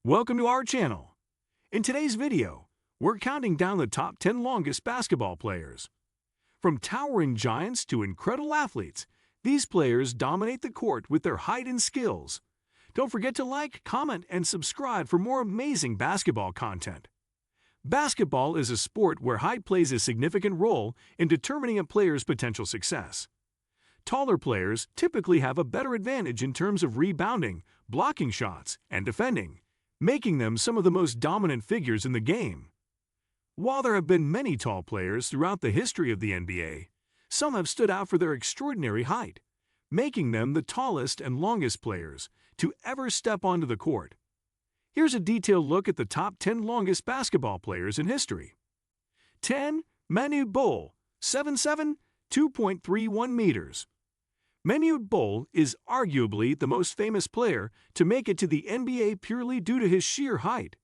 Welcome to our channel. In today's video, we're counting down the top 10 longest basketball players. From towering giants to incredible athletes, these players dominate the court with their height and skills. Don't forget to like, comment, and subscribe for more amazing basketball content. Basketball is a sport where height plays a significant role in determining a player's potential success. Taller players typically have a better advantage in terms of rebounding, blocking shots, and defending, making them some of the most dominant figures in the game. While there have been many tall players throughout the history of the NBA, some have stood out for their extraordinary height, making them the tallest and longest players to ever step onto the court. Here's a detailed look at the top 10 longest basketball players in history. 10. Manute Bol, 7'7", 2.31 meters. Manute Bol is arguably the most famous player to make it to the NBA purely due to his sheer height.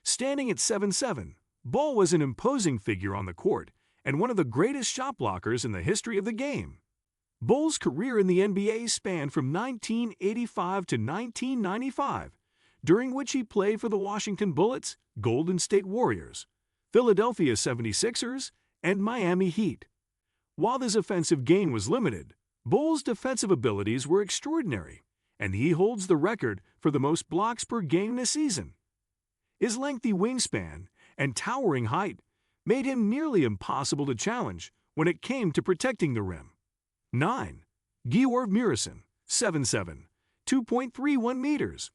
Standing at 7'7", Bol was an imposing figure on the court and one of the greatest shot blockers in the history of the game. Bol's career in the NBA spanned from 1985 to 1995, during which he played for the Washington Bullets, Golden State Warriors, Philadelphia 76ers, and Miami Heat. While his offensive game was limited, Bol's defensive abilities were extraordinary, and he holds the record for the most blocks per game in a season. His lengthy wingspan and towering height made him nearly impossible to challenge when it came to protecting the rim. 9. Georg Muresan, 7'7", 2.31 meters.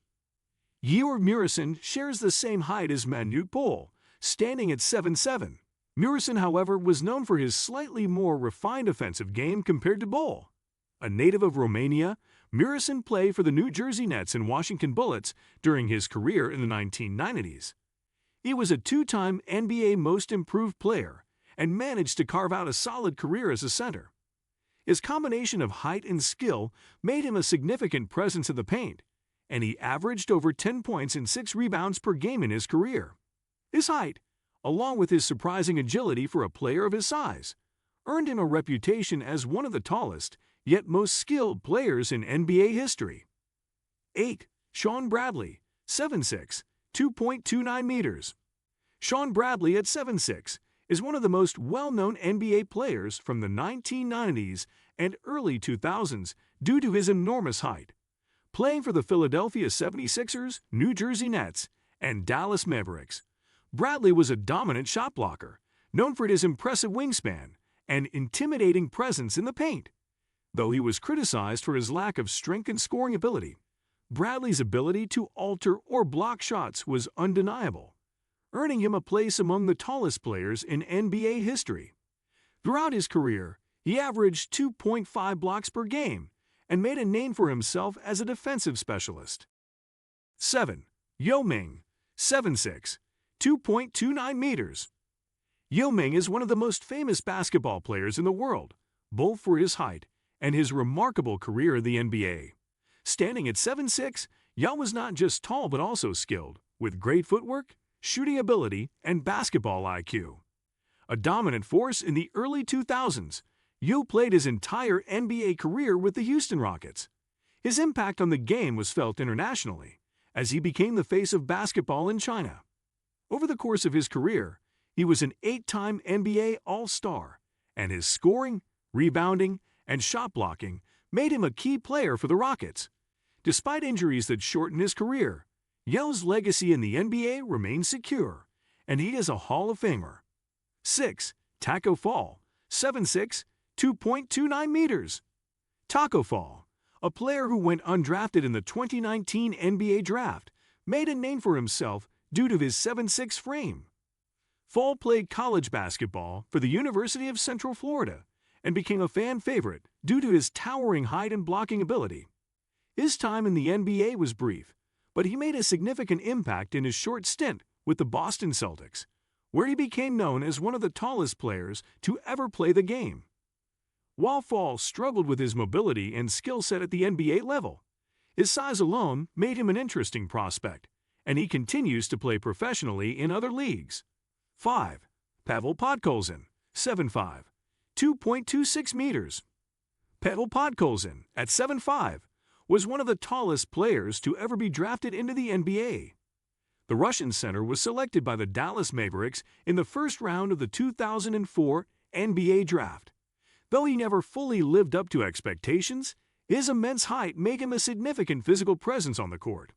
Georg Muresan shares the same height as Manute Bol, standing at 7'7". Muresan, however, was known for his slightly more refined offensive game compared to Bol. A native of Romania, Muresan played for the New Jersey Nets and Washington Bullets during his career in the 1990s. He was a two-time NBA Most Improved Player and managed to carve out a solid career as a center. His combination of height and skill made him a significant presence in the paint, and he averaged over 10 points and 6 rebounds per game in his career. His height, along with his surprising agility for a player of his size, earned him a reputation as one of the tallest, yet most skilled players in NBA history. 8. Shawn Bradley, 7'6", 2.29 meters. Shawn Bradley at 7'6" is one of the most well-known NBA players from the 1990s and early 2000s due to his enormous height. Playing for the Philadelphia 76ers, New Jersey Nets, and Dallas Mavericks, Bradley was a dominant shot blocker, known for his impressive wingspan and intimidating presence in the paint. Though he was criticized for his lack of strength and scoring ability, Bradley's ability to alter or block shots was undeniable, earning him a place among the tallest players in NBA history. Throughout his career, he averaged 2.5 blocks per game and made a name for himself as a defensive specialist. 7. Yao Ming, 7'6", 2.29 meters. Yao Ming is one of the most famous basketball players in the world, both for his height and his remarkable career in the NBA. Standing at 7'6", Yao was not just tall but also skilled, with great footwork, shooting ability, and basketball IQ. A dominant force in the early 2000s, Yao played his entire NBA career with the Houston Rockets. His impact on the game was felt internationally, as he became the face of basketball in China. Over the course of his career, he was an 8-time NBA All-Star, and his scoring, rebounding, and shot blocking made him a key player for the Rockets. Despite injuries that shortened his career, Yao's legacy in the NBA remains secure, and he is a Hall of Famer. 6. Tacko Fall, 7'6", 2.29 meters. Tacko Fall, a player who went undrafted in the 2019 NBA Draft, made a name for himself due to his 7'6" frame. Fall played college basketball for the University of Central Florida and became a fan favorite due to his towering height and blocking ability. His time in the NBA was brief, but he made a significant impact in his short stint with the Boston Celtics, where he became known as one of the tallest players to ever play the game. While Fall struggled with his mobility and skill set at the NBA level, his size alone made him an interesting prospect, and he continues to play professionally in other leagues. 5. Pavlov Poen, 7'5", 2.26 meters. Pavlov Poen, at 7'5", was one of the tallest players to ever be drafted into the NBA. The Russian center was selected by the Dallas Mavericks in the first round of the 2004 NBA Draft. Though he never fully lived up to expectations, his immense height made him a significant physical presence on the court.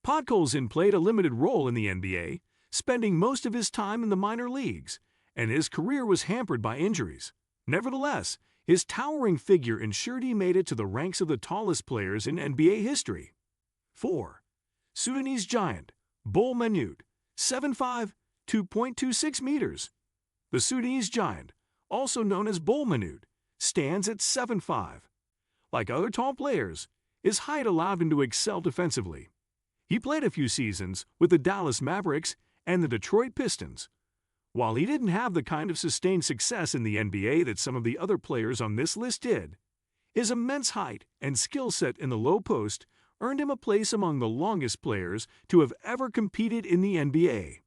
Podkolzin played a limited role in the NBA, spending most of his time in the minor leagues, and his career was hampered by injuries. Nevertheless, his towering figure ensured he made it to the ranks of the tallest players in NBA history. 4. Sudanese Giant, Bol Manute, 7'5", 2.26 meters. The Sudanese Giant, also known as Bol Manute, stands at 7'5". Like other tall players, his height allowed him to excel defensively. He played a few seasons with the Dallas Mavericks and the Detroit Pistons. While he didn't have the kind of sustained success in the NBA that some of the other players on this list did, his immense height and skill set in the low post earned him a place among the longest players to have ever competed in the NBA.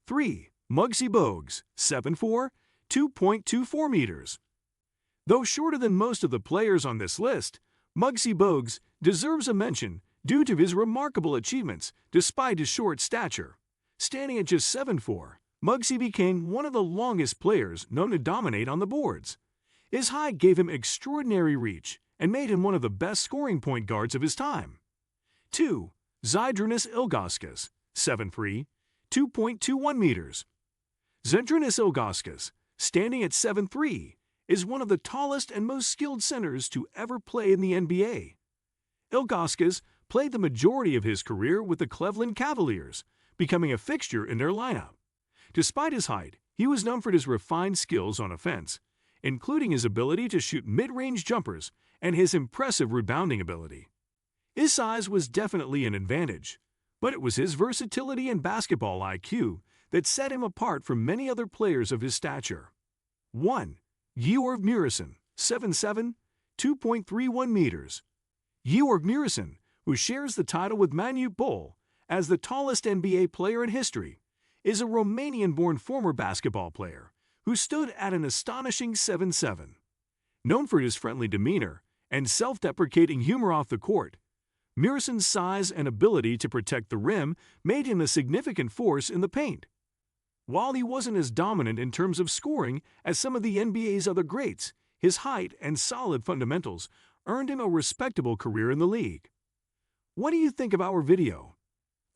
3. Muggsy Bogues, 7'4", 2.24 meters. Though shorter than most of the players on this list, Muggsy Bogues deserves a mention due to his remarkable achievements despite his short stature. Standing at just 7'4", Muggsy became one of the longest players known to dominate on the boards. His height gave him extraordinary reach and made him one of the best scoring point guards of his time. 2. Zydrunas Ilgauskas, 7'3", 2.21 meters. Zydrunas Ilgauskas, standing at 7'3", is one of the tallest and most skilled centers to ever play in the NBA. Ilgauskas played the majority of his career with the Cleveland Cavaliers, becoming a fixture in their lineup. Despite his height, he was known for his refined skills on offense, including his ability to shoot mid-range jumpers and his impressive rebounding ability. His size was definitely an advantage, but it was his versatility and basketball IQ that set him apart from many other players of his stature. 1. Georg Muresan, 7'7", 2.31 meters. Georg Muresan, who shares the title with Manute Bol as the tallest NBA player in history, is a Romanian-born former basketball player who stood at an astonishing 7'7". Known for his friendly demeanor and self-deprecating humor off the court, Muresan's size and ability to protect the rim made him a significant force in the paint. While he wasn't as dominant in terms of scoring as some of the NBA's other greats, his height and solid fundamentals earned him a respectable career in the league. What do you think of our video?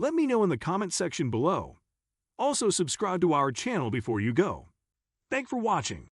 Let me know in the comment section below. Also subscribe to our channel before you go. Thanks for watching.